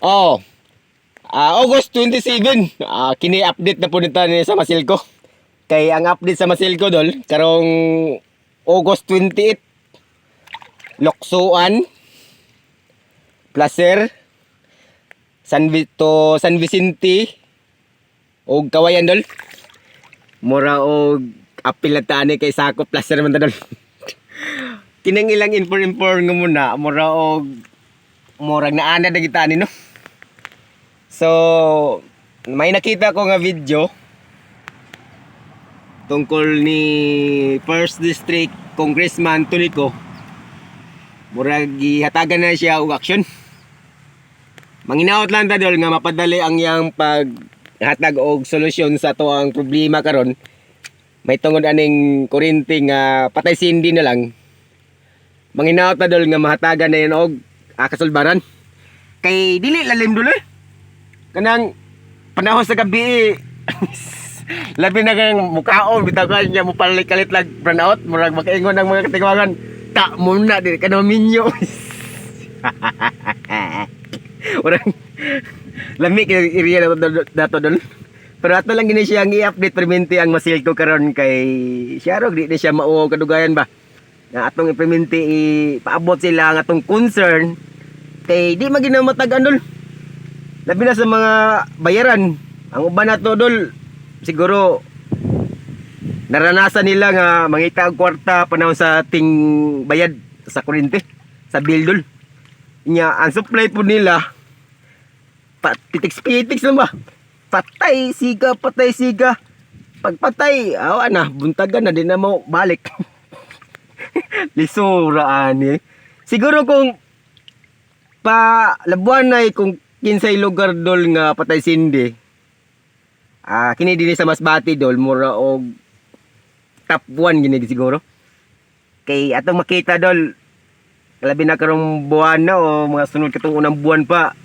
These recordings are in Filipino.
Oh, August 27. Kini-update na po nito ni sa Masilco. Kay ang update sa Masilco dol karong August 28. Loksoan, Placer, San Vicente og Kawayan dol. Mura og apil na taani kay sakop Placer man ta dol. Kinang ilang inform nga muna mura og murag naana na kita ni no. So may nakita ko nga video tungkol ni First District Congressman Tonico. Murag gihatagan na siya og aksyon. Manginaot lang ta dol nga mapadali ang iyang paghatag og solusyon sa to ang problema karon. May tungod aning kuryente nga patay sindi na lang. Manginaot na dol nga mahatagan na yun og kasulbaran. Kay dili lalim dol eh. Kanang panahon sa gabi labi na kang mukaon bitaw ka niya mo palit-kalit lang brownout murag makaingon ng mga katingawan. Ta muna di kana minyo. Orang lami kay area dato dol. Pero ato lang gini siya ang i-update permente ang Masilco karon kay siya rog di siya mao kadugayan ba. Nga atong implemente ipaabot sila ang atong concern kay di maginamatag dol. Labi na sa mga bayaran. Ang uban nato dol siguro naranasan nila nga mangita og kwarta panahon sa ting bayad sa kuryente sa bill dol. Nya ang supply po nila patiks-patiks lang ba? Patay siga. Pagpatay, awa na, buntagan na din na mo balik. Lisuraan eh. Siguro kung labuan na kung kinsay lugar dol nga patay sindi. Kini dinhi sa Masbate dol mura og top 1 gini siguro. Kay atong makita dol labi na karong buwan na o mga sunod katong unang buwan pa.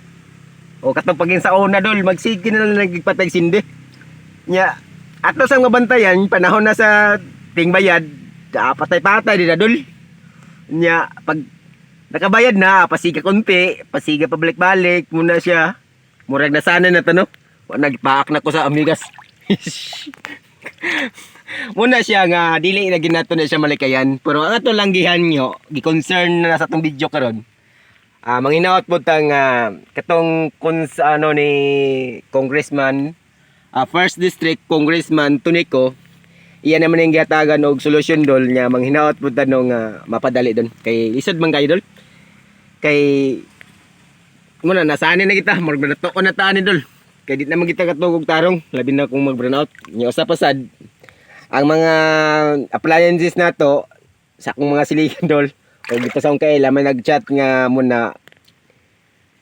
O katong pagin sa una dol magsige na lang nagpatay sindi. Nya ato sa mga bantayan panahon na sa tingbayad patay-patay di na dol. Nya pag nakabayad na pasiga konti, pasiga pabalik-balik muna siya. Murag na sana na to no. Nagpaak na ko sa amigas. Muna siya nga dili na ginato na siya malikayan pero ang ato lang gihan nyo gi-concern na sa tong video karon. Manginaot po tang katong ni Congressman First District Congressman Tonico. Iyan naman yung gihatagan og solusyon dol nya manghinaot po tanong mapadali don kay lisod man kayo dol. Kay muna nasani na kita murag na to na taan ni dol. Kay di naman kita katugog tarong labi na kung mag-brownout. Nya usa pa sad ang mga appliances nato sa akong mga siligan dol. O dito sa akong kaila may nag-chat nga muna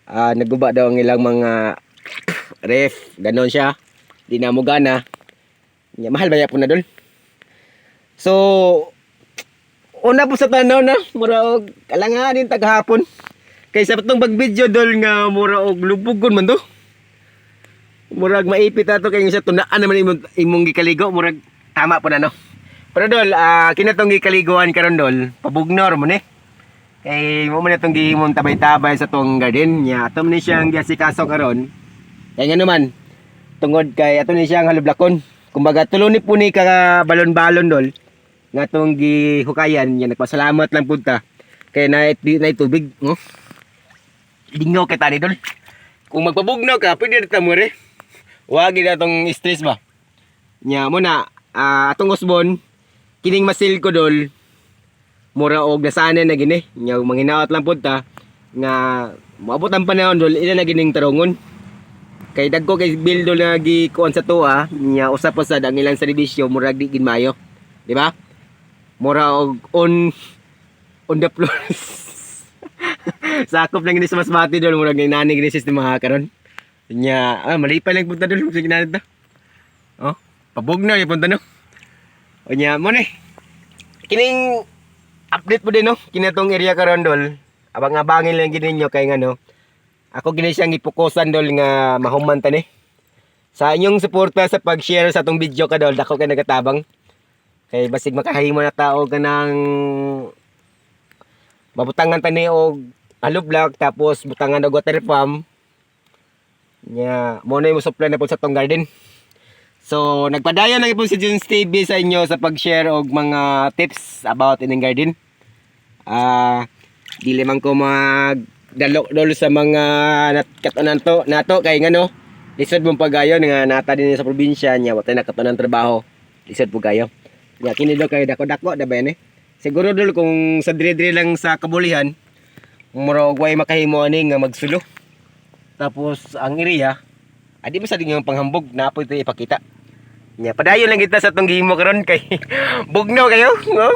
naguba daw ang ilang mga ref, ganon siya. Di na mo gana. Nya mahal ba ya po na dol. So una po sa tanaw na mura og kalanganin taghapon. Kay sa patong pag-video dol nga mura og lubugon man to. Murag maipit ato kay sa tunaan naman imong gikaligo murag tama po na no. Pero dol, kinatong gikaliguan karon dol, pabugnor mo ni. Kay mo man itong gihimong tabay-tabay sa tong garden niya. Ato man ni siyang giasikaso karon. Kay nga naman tungod kay ato ni siyang halublakon. Kumbaga tuloni po ni ka balon-balon dol. Nga tong gihukayan niya nagpasalamat lang pud ta. Kay na tubig, no? Lingaw kay tani dol. Kung magpabugnaw ka, pwede ta mo re. Wa gid atong stress ba. Nya mo na atong usbon kining Masilco dol mura og nasana na gini nya manghinaot lang pud ta nga maabot ang panahon dol ila na gining tarungon kay dagko kay bill dol nga gikuan sa tuwa nya usa pa sad ang ilang serbisyo mura di gid maayo di ba mura og on the floor. Sakop lang gini sa Masbate dol mura nani gini sistema karon nya malipay lang pud ta dol sa ginanan ta pabugnaw yung punta no. O nya mo ni. Kining update po din no. Kinatong area karon dol. Abang-abangin lang gid ninyo kay ngano. Ako gini siyang ipokusan dol nga mahuman ta ni. Sa inyong suporta sa pag-share sa tong video ka dol, dako kay nagatabang. Kay basig makahimo na tao kanang mabutangan tani og hollow block tapos butangan og water pump. Nya mo na mo supply na po sa tong garden. So nagpadayon lang po si Junes TV sa inyo sa pag-share og mga tips about ining garden. Dili man ko dalo sa mga katunan to nato kay ngano lisod mong pagayon nga nata din sa probinsya nya wa tay nakatunan trabaho. Lisod po kayo. Nya kini do kay dako-dako da ba ni? Siguro dul kung sa dire-dire lang sa kabulihan murag way makahimo ani nga magsulo. Tapos ang iriya adi ba sa din yung panghambog na po ito ipakita. Nya padayon lang kita sa tong gihimo karon kay bugnaw kayo. Oh?